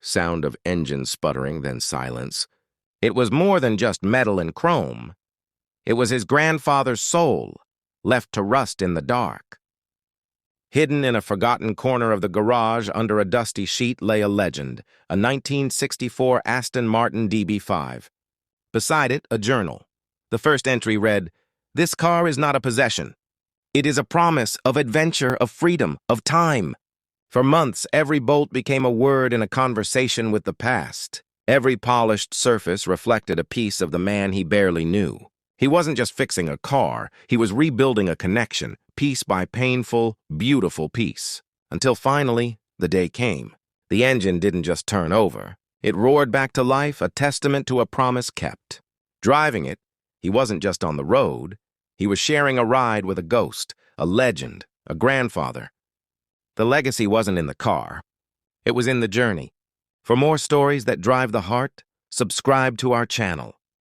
sound of engine sputtering, then silence. It was more than just metal and chrome. It was his grandfather's soul, left to rust in the dark. Hidden in a forgotten corner of the garage under a dusty sheet lay a legend, a 1964 Aston Martin DB5. Beside it, a journal. The first entry read, "This car is not a possession. It is a promise of adventure, of freedom, of time." For months, every bolt became a word in a conversation with the past. Every polished surface reflected a piece of the man he barely knew. He wasn't just fixing a car, he was rebuilding a connection, piece by painful, beautiful piece. Until finally, the day came. The engine didn't just turn over. It roared back to life, a testament to a promise kept. Driving it, he wasn't just on the road. He was sharing a ride with a ghost, a legend, a grandfather. The legacy wasn't in the car. It was in the journey. For more stories that drive the heart, subscribe to our channel.